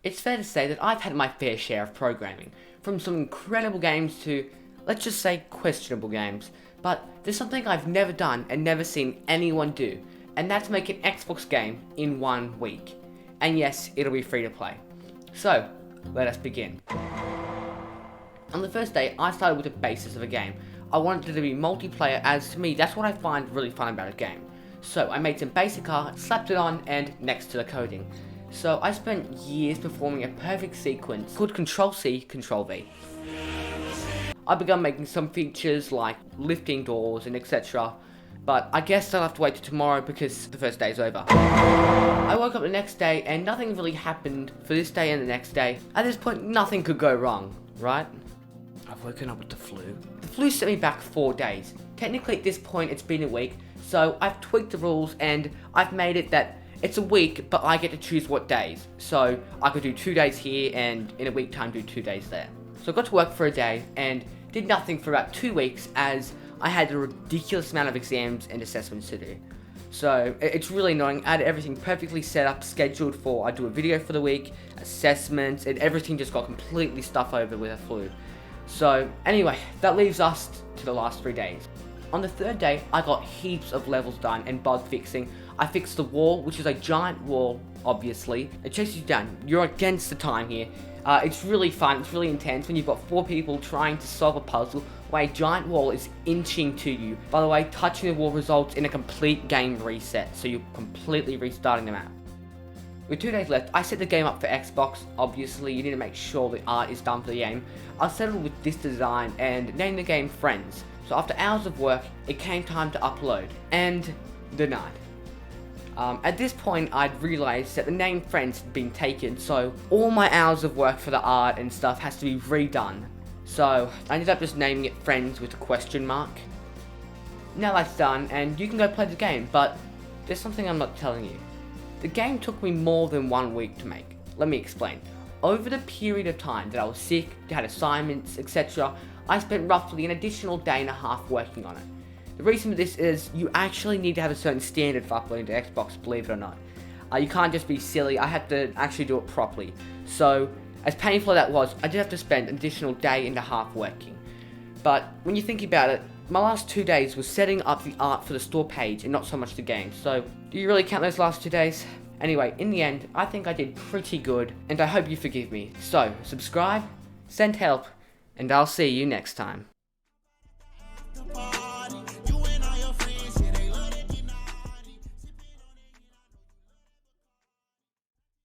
It's fair to say that I've had my fair share of programming, from some incredible games to, let's just say, questionable games. But there's something I've never done and never seen anyone do, and that's make an Xbox game in 1 week. And yes, it'll be free to play. So, let us begin. On the first day, I started with the basis of a game. I wanted it to be multiplayer, as to me, that's what I find really fun about a game. So I made some basic art, slapped it on, and next to the coding. So I spent years performing a perfect sequence called Control-C, Control-V. I began making some features like lifting doors and etc. But I guess I'll have to wait till tomorrow because the first day is over. I woke up the next day and nothing really happened for this day and the next day. At this point, nothing could go wrong, right? I've woken up with the flu. The flu set me back 4 days. Technically at this point it's been a week, so I've tweaked the rules and I've made it that it's a week, but I get to choose what days. So I could do 2 days here and in a week time do 2 days there. So I got to work for a day and did nothing for about 2 weeks as I had a ridiculous amount of exams and assessments to do. So it's really annoying. I had everything perfectly set up, scheduled for, I do a video for the week, assessments, and everything just got completely stuffed over with a flu. So anyway, that leaves us to the last 3 days. On the third day, I got heaps of levels done and bug fixing. I fixed the wall, which is a giant wall, obviously. It chases you down. You're against the time here. It's really fun, it's really intense when you've got 4 people trying to solve a puzzle where a giant wall is inching to you. By the way, touching the wall results in a complete game reset, so you're completely restarting the map. With 2 days left, I set the game up for Xbox. Obviously, you need to make sure the art is done for the game. I settled with this design and named the game Friends. So after hours of work, it came time to upload, and denied. At this point, I'd realised that the name Friends had been taken, so all my hours of work for the art and stuff has to be redone. So I ended up just naming it Friends with a question mark. Now that's done, and you can go play the game, but there's something I'm not telling you. The game took me more than 1 week to make. Let me explain. Over the period of time that I was sick, had assignments, etc., I spent roughly an additional day and a half working on it. The reason for this is you actually need to have a certain standard for uploading to Xbox, believe it or not. You can't just be silly, I had to actually do it properly. So, as painful as that was, I did have to spend an additional day and a half working. But, when you think about it, my last 2 days was setting up the art for the store page and not so much the game. So, do you really count those last 2 days? Anyway, in the end, I think I did pretty good, and I hope you forgive me. So, subscribe, send help, and I'll see you next time.